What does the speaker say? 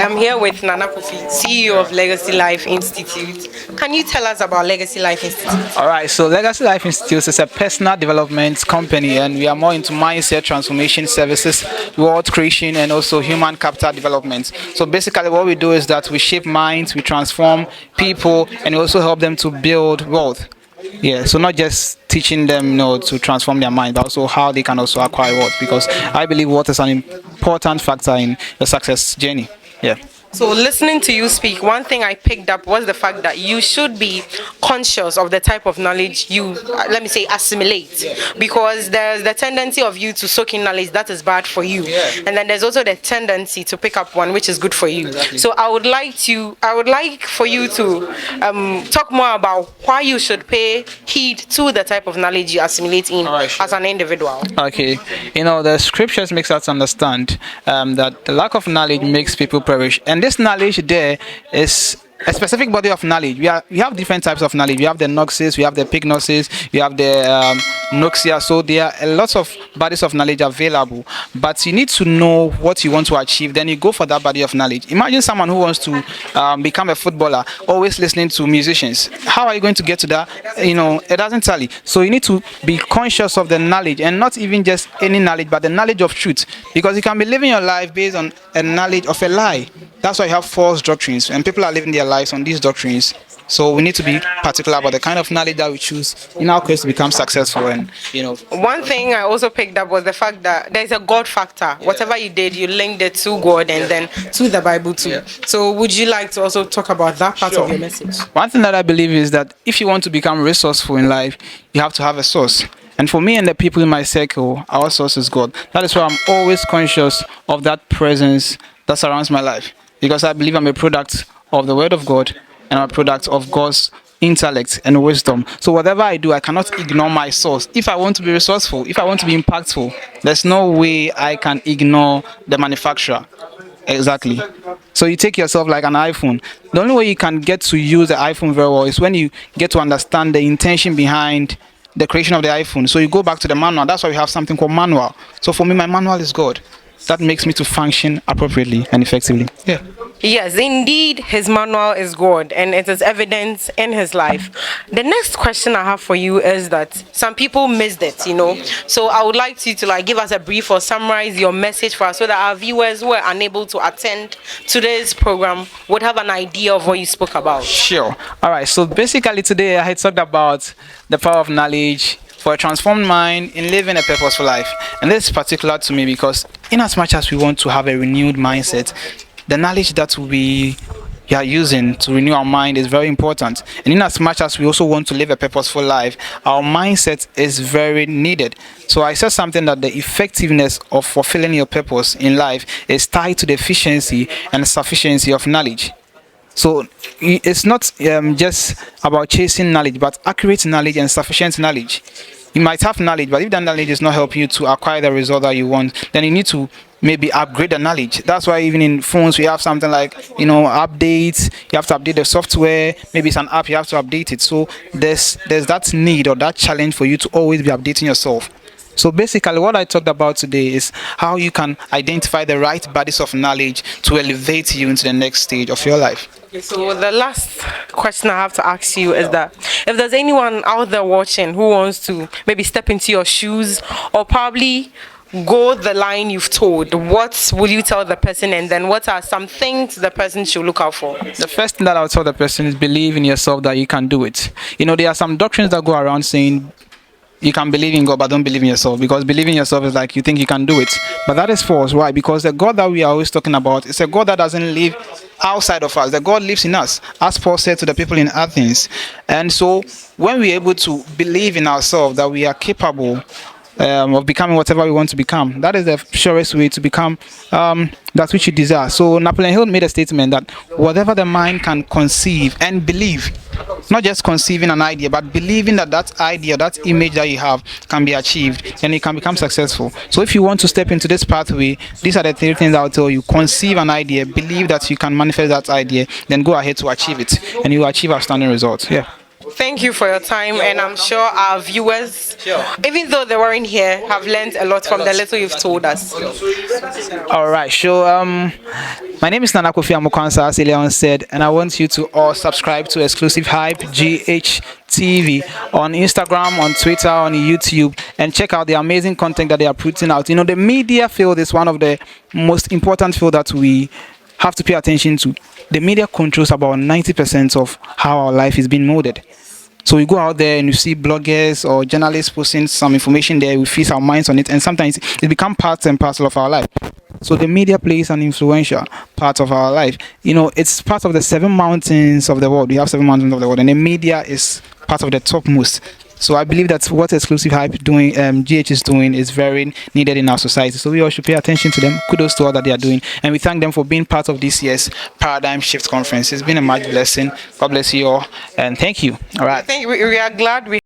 I am here with Nana Kofi, CEO of Legacy Life Institute. Can you tell us about Legacy Life Institute? All right, so Legacy Life Institute is a personal development company, and we are more into mindset transformation services, world creation, and also human capital development. So basically, what we do is that we shape minds, we transform people, and we also help them to build wealth. Yeah, so not just teaching them, to transform their mind, but also how they can also acquire wealth. Because I believe wealth is an important factor in the success journey. Yeah. So, listening to you speak, one thing I picked up was the fact that you should be conscious of the type of knowledge you, let me say, assimilate. Because there's the tendency of you to soak in knowledge that is bad for you, and then there's also the tendency to pick up one which is good for you. Exactly. So, I would like for you to talk more about why you should pay heed to the type of knowledge you assimilate in as an individual. Okay, the scriptures makes us understand that the lack of knowledge makes people perish, and this knowledge there is a specific body of knowledge. We have different types of knowledge. We have the noxes, we have the pignosis, we have the noxia. So there are a lot of bodies of knowledge available, but you need to know what you want to achieve. Then you go for that body of knowledge. Imagine someone who wants to become a footballer, always listening to musicians. How are you going to get to that? It doesn't tally. So you need to be conscious of the knowledge, and not even just any knowledge, but the knowledge of truth, because you can be living your life based on a knowledge of a lie. That's why you have false doctrines, and people are living their lives on these doctrines. So we need to be particular about the kind of knowledge that we choose in our case to become successful. And one thing I also picked up was the fact that there's a God factor. Yeah. Whatever you did, you linked it to God and then to the Bible too. Yeah. So would you like to also talk about that part of your message? One thing that I believe is that if you want to become resourceful in life, you have to have a source. And for me and the people in my circle, our source is God. That is why I'm always conscious of that presence that surrounds my life, because I believe I'm a product of the Word of God, and I'm a product of God's intellect and wisdom. So whatever I do, I cannot ignore my source. If I want to be resourceful, if I want to be impactful, there's no way I can ignore the manufacturer. Exactly. So you take yourself like an iPhone. The only way you can get to use the iPhone very well is when you get to understand the intention behind the creation of the iPhone. So you go back to the manual. That's why we have something called manual. So for me, my manual is God. That makes me to function appropriately and effectively. Yeah. Yes, indeed, his manual is God, and it is evident in his life. The next question I have for you is that some people missed it, So I would like you to give us a brief or summarize your message for us, so that our viewers who are unable to attend today's program would have an idea of what you spoke about. Sure. All right. So basically today I had talked about the power of knowledge for a transformed mind in living a purposeful life. And this is particular to me because in as much as we want to have a renewed mindset, the knowledge that we are using to renew our mind is very important. And in as much as we also want to live a purposeful life, our mindset is very needed. So I said something that the effectiveness of fulfilling your purpose in life is tied to the efficiency and sufficiency of knowledge. So it's not just about chasing knowledge, but accurate knowledge and sufficient knowledge. You might have knowledge, but if that knowledge does not help you to acquire the result that you want, then you need to maybe upgrade the knowledge. That's why even in phones we have something like updates. You have to update the software. Maybe it's an app, you have to update it. So there's that need or that challenge for you to always be updating yourself. So basically what I talked about today is how you can identify the right bodies of knowledge to elevate you into the next stage of your life. Okay, so the last question I have to ask you is that if there's anyone out there watching who wants to maybe step into your shoes or probably go the line you've told, what will you tell the person, and then what are some things the person should look out for? The first thing that I would tell the person is believe in yourself that you can do it. There are some doctrines that go around saying you can believe in God, but don't believe in yourself, because believing in yourself is like you think you can do it. But that is false. Why? Because the God that we are always talking about is a God that doesn't live outside of us. The God lives in us, as Paul said to the people in Athens. And so when we're able to believe in ourselves that we are capable of becoming whatever we want to become, that is the surest way to become that which you desire. So Napoleon Hill made a statement that whatever the mind can conceive and believe, not just conceiving an idea, but believing that idea, that image that you have can be achieved, then you can become successful. So if you want to step into this pathway, these are the three things I'll tell you. Conceive an idea, believe that you can manifest that idea, then go ahead to achieve it, and you will achieve outstanding results. Yeah. Thank you for your time, and I'm sure our viewers, even though they weren't here, have learned a lot from the little you've told us. All right, sure. My name is Nana K.A Quansah, as Leon said, and I want you to all subscribe to Exclusive Hype GHTV on Instagram, on Twitter, on YouTube, and check out the amazing content that they are putting out. You know, the media field is one of the most important field that we have to pay attention to. The media controls about 90% of how our life is being molded. So we go out there and you see bloggers or journalists posting some information there, we feast our minds on it, and sometimes it becomes part and parcel of our life. So the media plays an influential part of our life. You know, it's part of the 7 mountains of the world. We have 7 mountains of the world, and the media is part of the topmost. So I believe that what Exclusive Hype doing, GH is doing, is very needed in our society. So we all should pay attention to them. Kudos to all that they are doing, and we thank them for being part of this year's Paradigm Shift Conference. It's been a much blessing. God bless you all, and thank you. All right. I think we are glad we